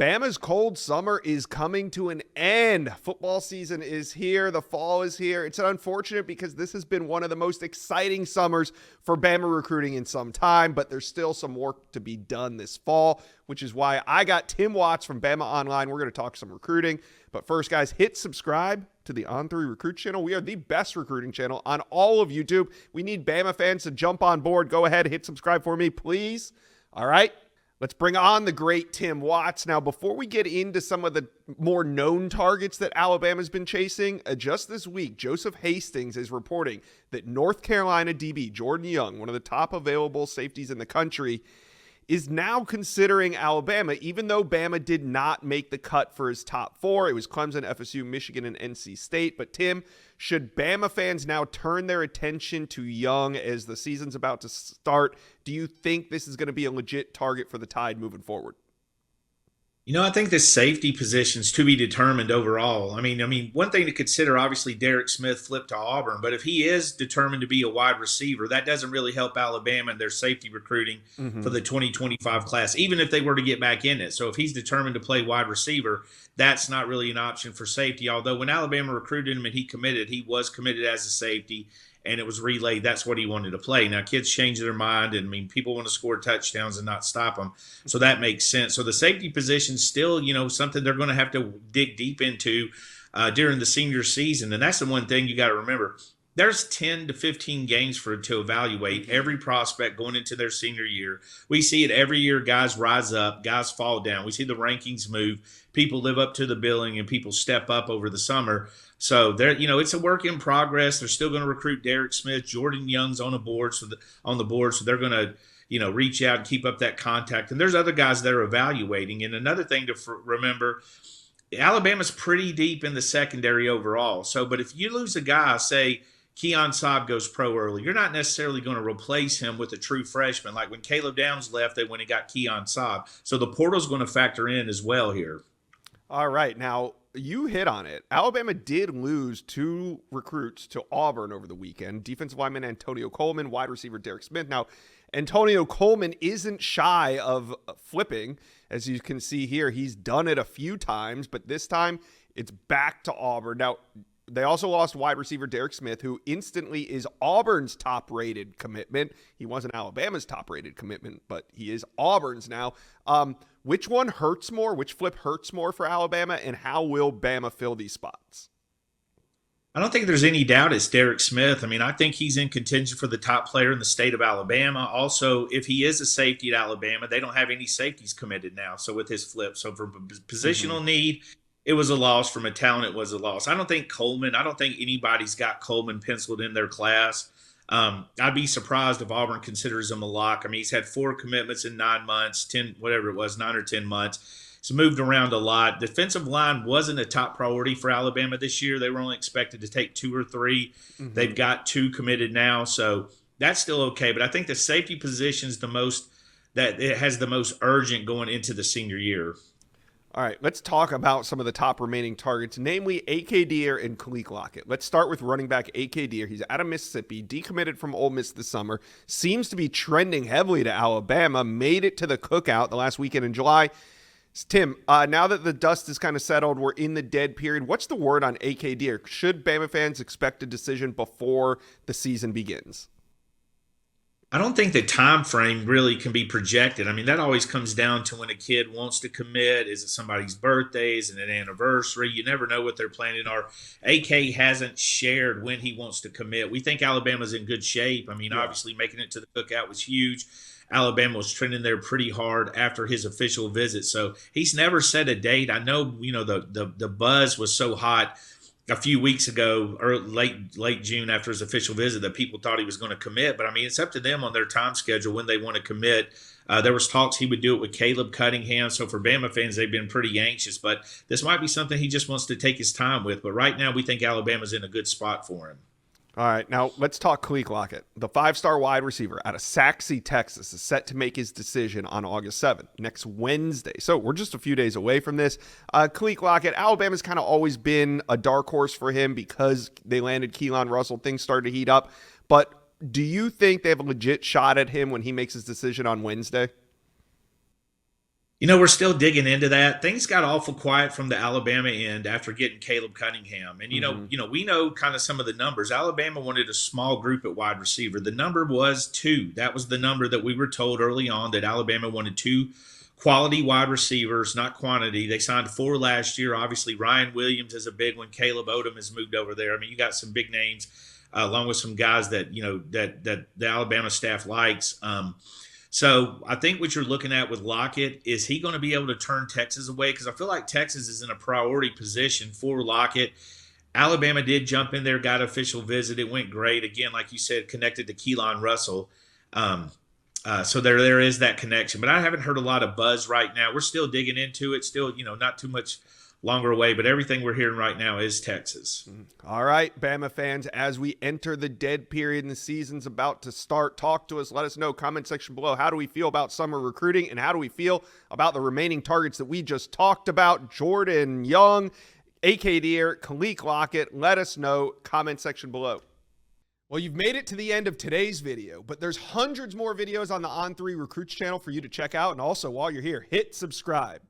Bama's cold summer is coming to an end. Football season is here. The fall is here. It's unfortunate because this has been one of the most exciting summers for Bama recruiting in some time, but there's still some work to be done this fall, which is why I got Tim Watts from BamaOnline. We're going to talk some recruiting. But first, guys, hit subscribe to the On3 Recruit channel. We are the best recruiting channel on all of YouTube. We need Bama fans to jump on board. Go ahead, hit subscribe for me, please. All right. Let's bring on the great Tim Watts. Now, before we get into some of the more known targets that Alabama's been chasing, just this week, Joseph Hastings is reporting that North Carolina DB Jordan Young, one of the top available safeties in the country, is now considering Alabama, even though Bama did not make the cut for his top four. It was Clemson, FSU, Michigan, and NC State. But Tim, should Bama fans now turn their attention to Young as the season's about to start? Do you think this is going to be a legit target for the Tide moving forward? I think the safety position's to be determined overall. One thing to consider, obviously, Derek Smith flipped to Auburn, but if he is determined to be a wide receiver, that doesn't really help Alabama and their safety recruiting for the 2025 class, even if they were to get back in it. So if he's determined to play wide receiver, that's not really an option for safety. Although when Alabama recruited him and he was committed as a safety, and it was relayed that's what he wanted to play. Now, kids change their mind, and people want to score touchdowns and not stop them. So that makes sense. So the safety position still, something they're going to have to dig deep into during the senior season. And that's the one thing you got to remember. There's 10 to 15 games to evaluate every prospect going into their senior year. We see it every year. Guys rise up, guys fall down. We see the rankings move. People live up to the billing, and people step up over the summer. So it's a work in progress. They're still going to recruit Derek Smith. Jordan Young's on the board, so they're going to reach out and keep up that contact. And there's other guys they're evaluating. And another thing to remember, Alabama's pretty deep in the secondary overall. But if you lose a guy, say Keon Saab goes pro early, you're not necessarily going to replace him with a true freshman. Like when Caleb Downs left, they went and got Keon Saab. So the portal's going to factor in as well here. All right. Now, you hit on it. Alabama did lose two recruits to Auburn over the weekend. Defensive lineman Antonio Coleman, wide receiver Derek Smith. Now, Antonio Coleman isn't shy of flipping. As you can see here, he's done it a few times, but this time it's back to Auburn. Now, they also lost wide receiver Derek Smith, who instantly is Auburn's top-rated commitment. He wasn't Alabama's top-rated commitment, but he is Auburn's now. Which one hurts more? Which flip hurts more for Alabama, and how will Bama fill these spots? I don't think there's any doubt it's Derek Smith. I think he's in contention for the top player in the state of Alabama. Also, if he is a safety at Alabama, they don't have any safeties committed now. So with his flip, so for positional need, it was a loss. From a talent, it was a loss. I don't think anybody's got Coleman penciled in their class. I'd be surprised if Auburn considers him a lock. He's had 4 commitments in 9 months, 10, whatever it was, 9 or 10 months. He's moved around a lot. Defensive line wasn't a top priority for Alabama this year. They were only expected to take 2 or 3. They've got 2 committed now, so that's still okay. But I think the safety position's that it has the most urgent going into the senior year. All right, let's talk about some of the top remaining targets, namely A.K. Deere and Khalil Lockett. Let's start with running back A.K. Deere. He's out of Mississippi, decommitted from Ole Miss this summer, seems to be trending heavily to Alabama, made it to the cookout the last weekend in July. Tim, now that the dust is kind of settled, we're in the dead period. What's the word on A.K. Deere? Should Bama fans expect a decision before the season begins? I don't think the time frame really can be projected. That always comes down to when a kid wants to commit. Is it somebody's birthday? Is it an anniversary? You never know what they're planning are. AK hasn't shared when he wants to commit. We think Alabama's in good shape. Obviously making it to the cookout was huge. Alabama was trending there pretty hard after his official visit. So he's never set a date. I know, the buzz was so hot a few weeks ago, or late June after his official visit, that people thought he was going to commit. But it's up to them on their time schedule when they want to commit. There was talks he would do it with Caleb Cunningham. So for Bama fans, they've been pretty anxious. But this might be something he just wants to take his time with. But right now, we think Alabama's in a good spot for him. All right, now let's talk Khalil Lockett. The 5-star wide receiver out of Sac City, Texas, is set to make his decision on August 7th, next Wednesday. So we're just a few days away from this. Khalil Lockett, Alabama's kind of always been a dark horse for him because they landed Keelan Russell. Things started to heat up. But do you think they have a legit shot at him when he makes his decision on Wednesday? We're still digging into that. Things got awful quiet from the Alabama end after getting Caleb Cunningham. And Mm-hmm. we know kind of some of the numbers. Alabama wanted a small group at wide receiver. The number was 2. That was the number that we were told early on, that Alabama wanted 2 quality wide receivers, not quantity. They signed 4 last year. Obviously, Ryan Williams is a big one. Caleb Odom has moved over there. I mean, you got some big names, along with some guys that that the Alabama staff likes. So I think what you're looking at with Lockett is he going to be able to turn Texas away? Because I feel like Texas is in a priority position for Lockett. Alabama did jump in there, got an official visit. It went great. Again, like you said, connected to Keelan Russell. So there is that connection. But I haven't heard a lot of buzz right now. We're still digging into it. Still, not too much longer away. But everything we're hearing right now is Texas. All right, Bama fans, as we enter the dead period and the season's about to start, talk to us. Let us know, comment section below. How do we feel about summer recruiting, and how do we feel about the remaining targets that we just talked about? Jordan Young, A.K. Deere, Kalik Lockett. Let us know, comment section below. Well, you've made it to the end of today's video, but there's hundreds more videos on the On3 Recruits channel for you to check out. And also, while you're here, hit subscribe.